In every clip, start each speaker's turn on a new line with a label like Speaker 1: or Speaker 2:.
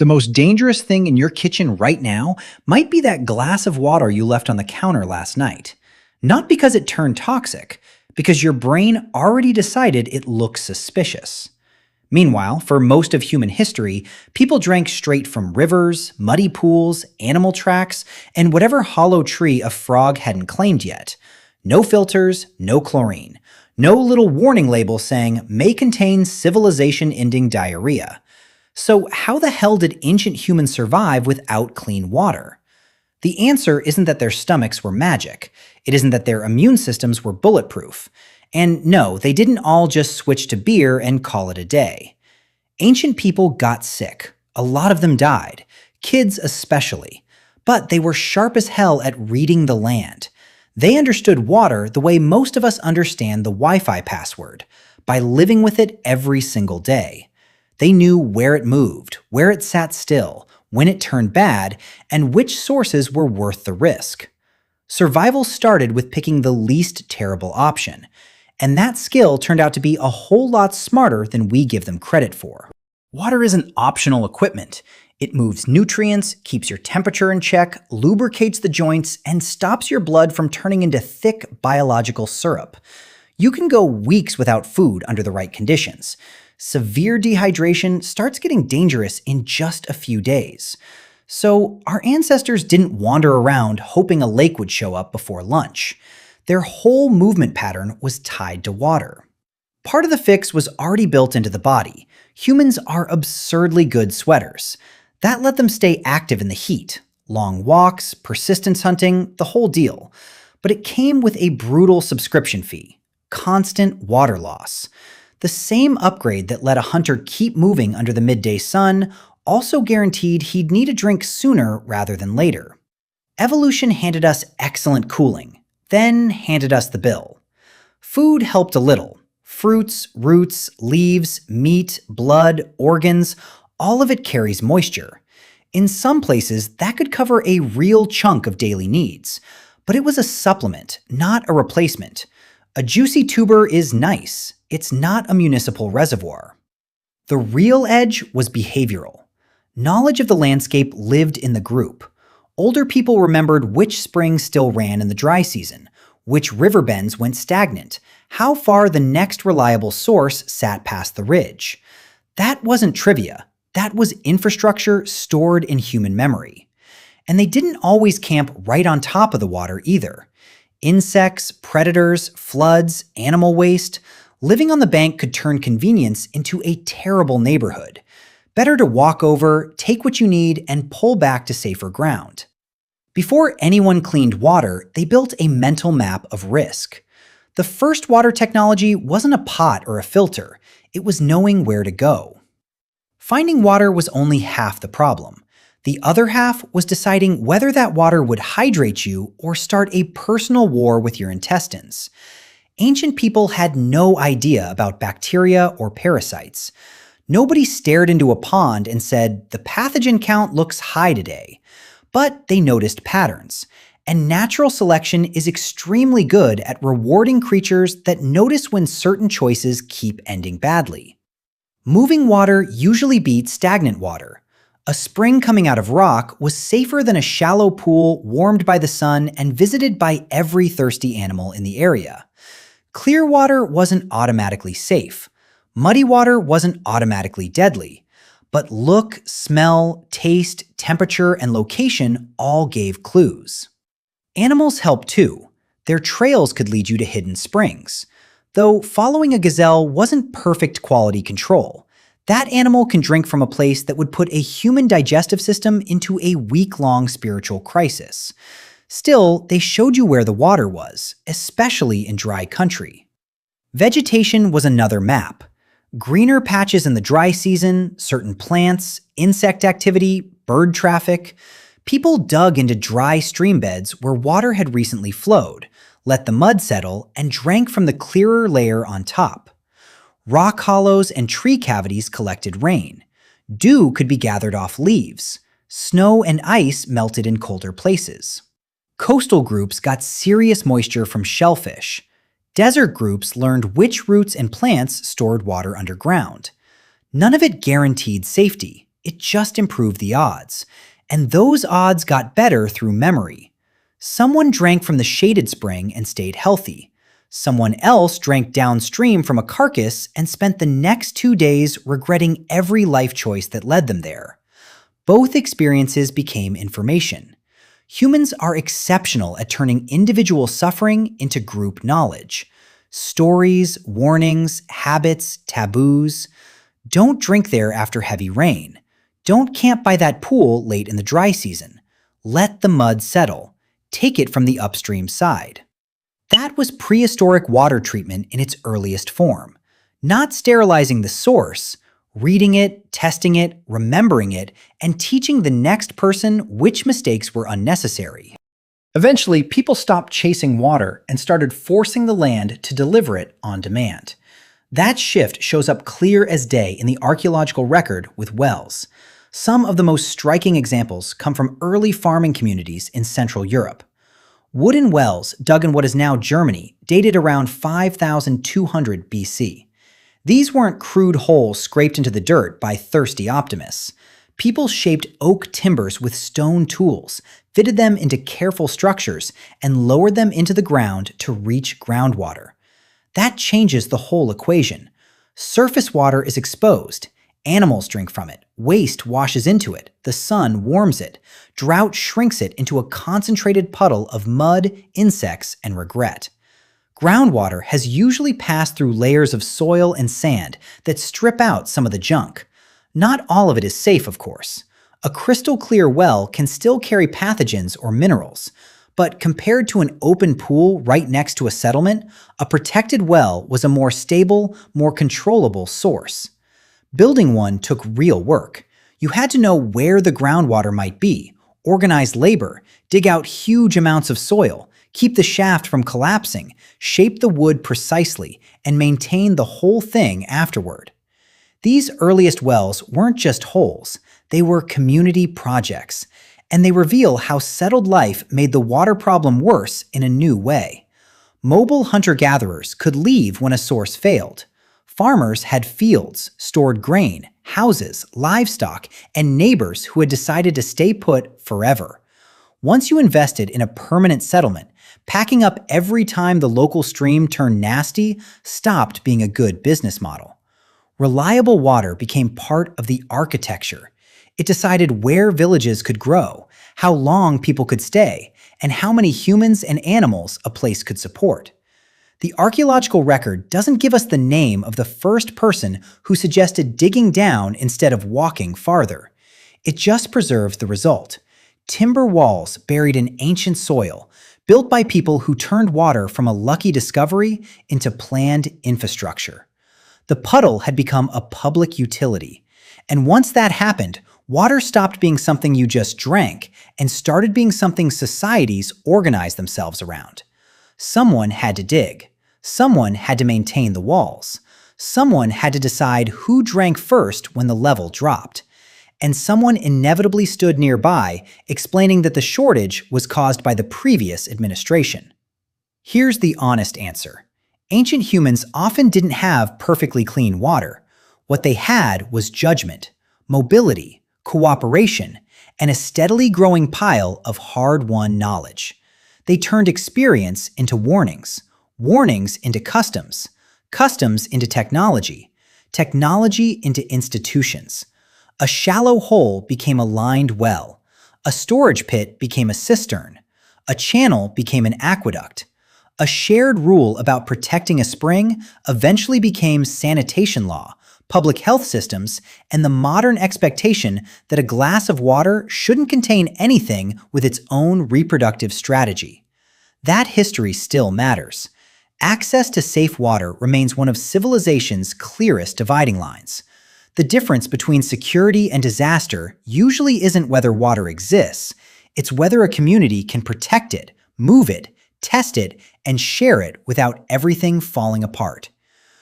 Speaker 1: The most dangerous thing in your kitchen right now might be that glass of water you left on the counter last night. Not because it turned toxic, because your brain already decided it looks suspicious. Meanwhile, for most of human history, people drank straight from rivers, muddy pools, animal tracks, and whatever hollow tree a frog hadn't claimed yet. No filters, no chlorine. No little warning label saying, may contain civilization-ending diarrhea. So how the hell did ancient humans survive without clean water? The answer isn't that their stomachs were magic. It isn't that their immune systems were bulletproof. And no, they didn't all just switch to beer and call it a day. Ancient people got sick. A lot of them died, kids especially. But they were sharp as hell at reading the land. They understood water the way most of us understand the Wi-Fi password, by living with it every single day. They knew where it moved, where it sat still, when it turned bad, and which sources were worth the risk. Survival started with picking the least terrible option, and that skill turned out to be a whole lot smarter than we give them credit for. Water isn't optional equipment. It moves nutrients, keeps your temperature in check, lubricates the joints, and stops your blood from turning into thick biological syrup. You can go weeks without food under the right conditions. Severe dehydration starts getting dangerous in just a few days. So our ancestors didn't wander around hoping a lake would show up before lunch. Their whole movement pattern was tied to water. Part of the fix was already built into the body. Humans are absurdly good sweaters. That let them stay active in the heat. Long walks, persistence hunting, the whole deal. But it came with a brutal subscription fee. Constant water loss. The same upgrade that let a hunter keep moving under the midday sun also guaranteed he'd need a drink sooner rather than later. Evolution handed us excellent cooling, then handed us the bill. Food helped a little. Fruits, roots, leaves, meat, blood, organs, all of it carries moisture. In some places, that could cover a real chunk of daily needs. But it was a supplement, not a replacement. A juicy tuber is nice. It's not a municipal reservoir. The real edge was behavioral. Knowledge of the landscape lived in the group. Older people remembered which springs still ran in the dry season, which river bends went stagnant, how far the next reliable source sat past the ridge. That wasn't trivia. That was infrastructure stored in human memory. And they didn't always camp right on top of the water either. Insects, predators, floods, animal waste, living on the bank could turn convenience into a terrible neighborhood. Better to walk over, take what you need, and pull back to safer ground. Before anyone cleaned water, they built a mental map of risk. The first water technology wasn't a pot or a filter. It was knowing where to go. Finding water was only half the problem. The other half was deciding whether that water would hydrate you or start a personal war with your intestines. Ancient people had no idea about bacteria or parasites. Nobody stared into a pond and said, the pathogen count looks high today. But they noticed patterns. And natural selection is extremely good at rewarding creatures that notice when certain choices keep ending badly. Moving water usually beats stagnant water. A spring coming out of rock was safer than a shallow pool warmed by the sun and visited by every thirsty animal in the area. Clear water wasn't automatically safe. Muddy water wasn't automatically deadly. But look, smell, taste, temperature, and location all gave clues. Animals helped too. Their trails could lead you to hidden springs. Though following a gazelle wasn't perfect quality control. That animal can drink from a place that would put a human digestive system into a week-long spiritual crisis. Still, they showed you where the water was, especially in dry country. Vegetation was another map. Greener patches in the dry season, certain plants, insect activity, bird traffic. People dug into dry stream beds where water had recently flowed, let the mud settle, and drank from the clearer layer on top. Rock hollows and tree cavities collected rain. Dew could be gathered off leaves. Snow and ice melted in colder places. Coastal groups got serious moisture from shellfish. Desert groups learned which roots and plants stored water underground. None of it guaranteed safety. It just improved the odds. And those odds got better through memory. Someone drank from the shaded spring and stayed healthy. Someone else drank downstream from a carcass and spent the next 2 days regretting every life choice that led them there. Both experiences became information. Humans are exceptional at turning individual suffering into group knowledge. Stories, warnings, habits, taboos. Don't drink there after heavy rain. Don't camp by that pool late in the dry season. Let the mud settle. Take it from the upstream side. That was prehistoric water treatment in its earliest form. Not sterilizing the source, reading it, testing it, remembering it, and teaching the next person which mistakes were unnecessary. Eventually, people stopped chasing water and started forcing the land to deliver it on demand. That shift shows up clear as day in the archaeological record with wells. Some of the most striking examples come from early farming communities in Central Europe. Wooden wells dug in what is now Germany dated around 5200 BC. These weren't crude holes scraped into the dirt by thirsty optimists. People shaped oak timbers with stone tools, fitted them into careful structures, and lowered them into the ground to reach groundwater. That changes the whole equation. Surface water is exposed. Animals drink from it. Waste washes into it. The sun warms it. Drought shrinks it into a concentrated puddle of mud, insects, and regret. Groundwater has usually passed through layers of soil and sand that strip out some of the junk. Not all of it is safe, of course. A crystal clear well can still carry pathogens or minerals, but compared to an open pool right next to a settlement, a protected well was a more stable, more controllable source. Building one took real work. You had to know where the groundwater might be, organize labor, dig out huge amounts of soil, keep the shaft from collapsing, shape the wood precisely, and maintain the whole thing afterward. These earliest wells weren't just holes, they were community projects, and they reveal how settled life made the water problem worse in a new way. Mobile hunter-gatherers could leave when a source failed. Farmers had fields, stored grain, houses, livestock, and neighbors who had decided to stay put forever. Once you invested in a permanent settlement, packing up every time the local stream turned nasty stopped being a good business model. Reliable water became part of the architecture. It decided where villages could grow, how long people could stay, and how many humans and animals a place could support. The archaeological record doesn't give us the name of the first person who suggested digging down instead of walking farther. It just preserves the result. Timber walls buried in ancient soil, built by people who turned water from a lucky discovery into planned infrastructure. The puddle had become a public utility. And once that happened, water stopped being something you just drank and started being something societies organized themselves around. Someone had to dig. Someone had to maintain the walls. Someone had to decide who drank first when the level dropped. And someone inevitably stood nearby, explaining that the shortage was caused by the previous administration. Here's the honest answer. Ancient humans often didn't have perfectly clean water. What they had was judgment, mobility, cooperation, and a steadily growing pile of hard-won knowledge. They turned experience into warnings, warnings into customs, customs into technology, technology into institutions. A shallow hole became a lined well. A storage pit became a cistern. A channel became an aqueduct. A shared rule about protecting a spring eventually became sanitation law, public health systems, and the modern expectation that a glass of water shouldn't contain anything with its own reproductive strategy. That history still matters. Access to safe water remains one of civilization's clearest dividing lines. The difference between security and disaster usually isn't whether water exists, it's whether a community can protect it, move it, test it, and share it without everything falling apart.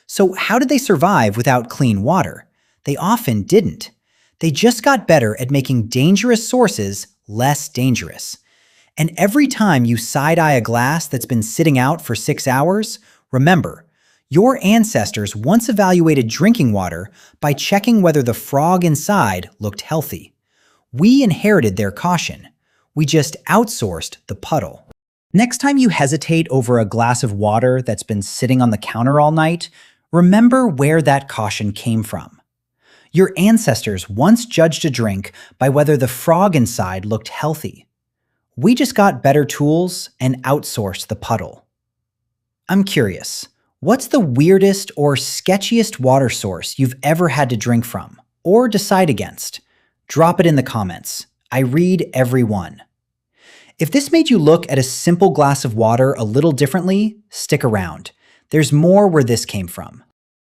Speaker 1: So how did they survive without clean water? They often didn't. They just got better at making dangerous sources less dangerous. And every time you side-eye a glass that's been sitting out for 6 hours, remember, Your ancestors once evaluated drinking water by checking whether the frog inside looked healthy. We inherited their caution. We just outsourced the puddle. Next time you hesitate over a glass of water that's been sitting on the counter all night, remember where that caution came from. Your ancestors once judged a drink by whether the frog inside looked healthy. We just got better tools and outsourced the puddle. I'm curious, what's the weirdest or sketchiest water source you've ever had to drink from, or decide against? Drop it in the comments. I read every one. If this made you look at a simple glass of water a little differently, stick around. There's more where this came from.